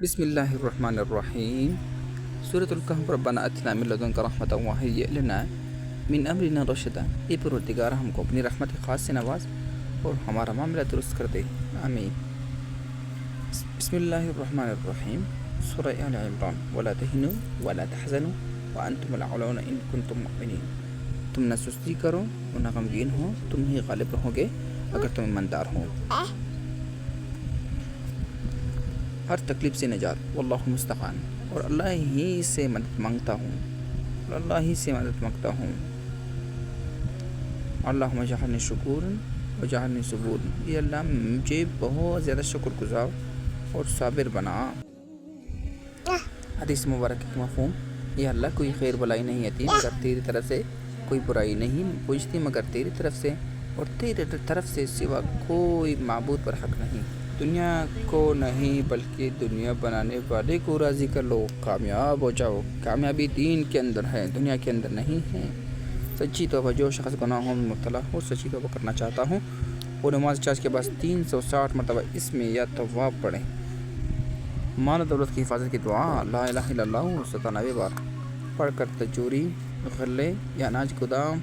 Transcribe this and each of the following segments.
بسم اللہ الرحمن الرحیم۔ سورۃ الکہف۔ ربنا آتنا من لدنک رحمۃ وہیئ لنا من امرنا رشدا۔ اے پروردگار، ہم کو اپنی رحمت خاص سے نواز اور ہمارا معاملہ درست کر دے، آمین۔ بسم اللہ الرحمن الرحیم۔ سورہ آل عمران۔ ولا تہنوا ولا تحزنوا وانتم الاعلون ان کنتم مؤمنین۔ تم نہ سستی کرو اور نہ غمگین ہو، تم ہی غالب رہو گے اگر تم ایماندار ہو۔ ہر تکلیف سے نجات، واللہ مستعان، اور اللہ ہی سے مدد مانگتا ہوں، اللہم اجعلنی شکورا وجعلنی صبورا۔ یہ اللہ مجھے بہت زیادہ شکر گزار اور صابر بنا۔ حدیث مبارک کا مفہوم: یہ اللہ کوئی خیر بلائی نہیں آتی مگر تیری طرف سے، کوئی برائی نہیں پہنچتی مگر تیری طرف سے، اور تیرے طرف سے سوا کوئی معبود پر حق نہیں۔ دنیا کو نہیں بلکہ دنیا بنانے والے کو راضی کر لو، کامیاب ہو جاؤ۔ کامیابی دین کے اندر ہے، دنیا کے اندر نہیں ہے۔ سچی توبہ: جو شخص گناہوں میں مبتلا ہو، سچی توبہ کرنا چاہتا ہوں، وہ نماز چارج کے بعد 360 مرتبہ اس میں یا تواب پڑھیں۔ مال و دولت کی حفاظت کی دعا: لا الہ الا اللہ 97 بار پڑھ کر تجوری، غلے یا اناج گودام،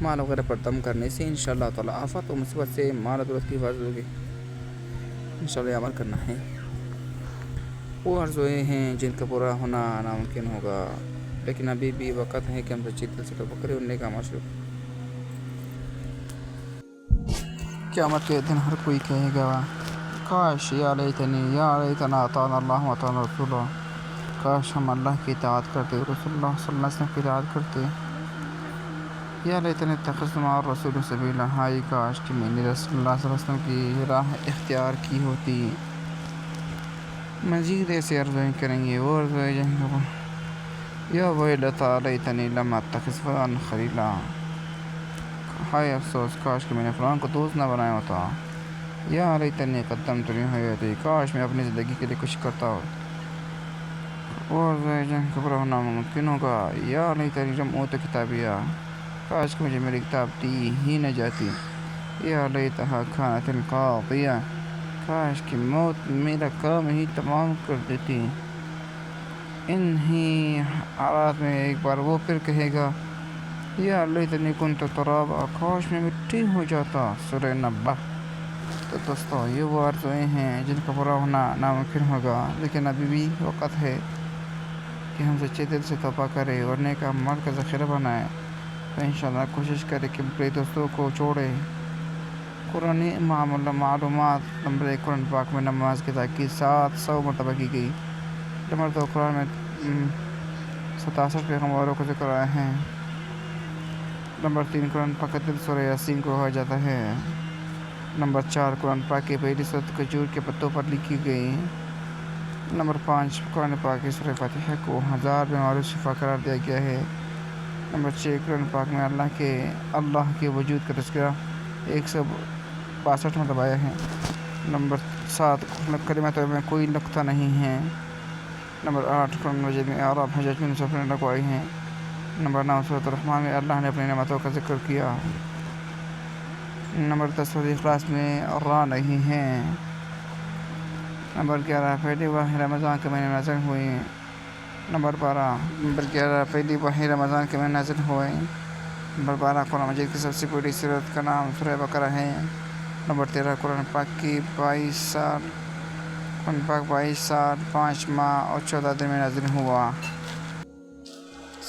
مال وغیرہ پر دم کرنے سے انشاءاللہ تعالی آفات و مصیبت سے مال و دولت کی حفاظت ہوگی۔ انشاءاللہ یہ عمل کرنا ہے۔ وہ آرزوئیں ہیں جن کا پورا ہونا ناممکن ہوگا، لیکن ابھی بھی وقت ہے کہ ہم سچے دل سے توبہ کریں اور نیک اعمال شروع کریں۔ قیامت کے دن ہر کوئی کہے گا: کاش یا لیتنا اطعنا اللہ واطعنا الرسول۔ کاش ہم اللہ کی اطاعت کرتے، رسول اللہ صلی اللہ علیہ وسلم کی اطاعت کرتے۔ یا لیتنی اتخذت مع الرسول سبیلا۔ ہائے کاش کہ میں نے رسول اللہ صلی اللہ علیہ وسلم کی راہ اختیار کی ہوتی۔ مزید ایسے آرزوئیں کریں گے، وہ آرزوئیں جائیں گے: یا ویلتی لیتنی لم اتخذ فلانا خلیلا۔ ہائے افسوس، کاش کہ میں نے فلاں کو دوست نہ بنایا ہوتا۔ یا لیتنی قدمت لحیاتی۔ کاش میں اپنی زندگی کے لیے کچھ کرتا ہوں۔ وہ آرزوئیں جن کا پورا ہونا ممکن ہوگا: یا لیتنی لم اوت کتابیہ۔ کاش کہ مجھے میری کتاب دی ہی نہ جاتی۔ یا لیتہا کانت القاضیہ۔ کاش کہ موت میرا کام ہی تمام کر دیتی۔ انہی حالات میں ایک بار وہ پھر کہے گا: یا لیتنی کنت ترابا۔ کاش میں مٹی ہو جاتا۔ سورہ نبأ۔ تو دوستو، یہ وہ آرزوئیں ہیں جن کا پورا ہونا ناممکن ہوگا، لیکن ابھی بھی وقت ہے کہ ہم سچے دل سے توبہ کریں اور نیک اعمال کا ذخیرہ بنائیں۔ تو انشاءاللہ کوشش کریں کہ برے دوستوں کو چھوڑیں۔ قرآنی معلومات: نمبر 1، قرآن پاک میں نماز کی تاکید 700 مرتبہ کی گئی۔ نمبر 2، قرآن میں 67 پیغمبروں کو ذکر آئے ہیں۔ نمبر 3، قرآن پاک کا دل سورہ یاسین کو کہا جاتا ہے۔ نمبر 4، قرآن پاک کی پہلی سورت کھجور کے پتوں پر لکھی گئی۔ نمبر 5، قرآن پاک کی سورہ فاتحہ کو 1000 بیماریوں سے شفا قرار دیا گیا ہے۔ نمبر 6، قرآن پاک میں اللہ کے وجود کا تذکرہ 162 مرتبہ آیا ہے۔ نمبر 7، کلمہ توبہ میں کوئی نقطہ نہیں ہے۔ نمبر 8، قرآن مجید میں اعراف حجاج بن یوسف نے لگوائی ہیں۔ نمبر 9، سورۃ الرحمن میں اللہ نے اپنی نعمتوں کا ذکر کیا۔ نمبر 10، سورۃ اخلاص میں را نہیں ہے۔ نمبر 11، پہلی وحی رمضان کے مہینے نازل ہوئی۔ نمبر 11، پہلی وحی رمضان کے مہینے نازل ہوئی۔ نمبر 12، قرآن مجید کی سب سے بڑی سورت کا نام سورہ بقرہ ہے۔ نمبر 13، قرآن پاک 22 سال 5 ماہ اور 14 دن میں نازل ہوا۔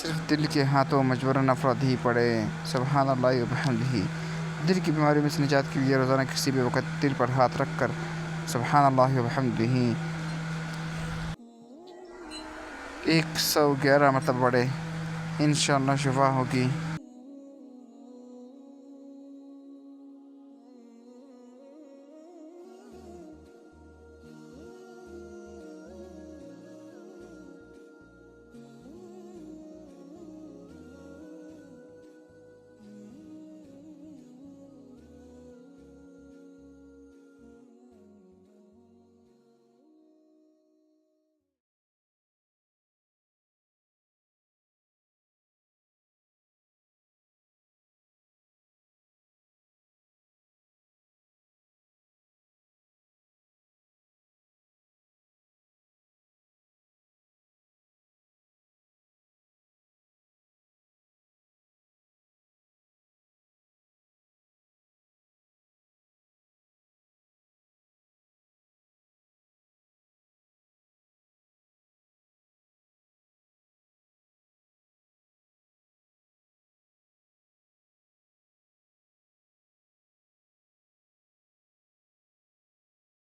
صرف دل کے ہاتھوں مجبوراً افراد ہی پڑے۔ سبحان اللہ وبحمدہ۔ دل کی بیماریوں میں سے نجات کے لیے روزانہ کسی بھی وقت دل پر ہاتھ رکھ کر سبحان اللہ وبحمدہ 111 مرتبہ پڑھے، انشاءاللہ شفا ہوگی۔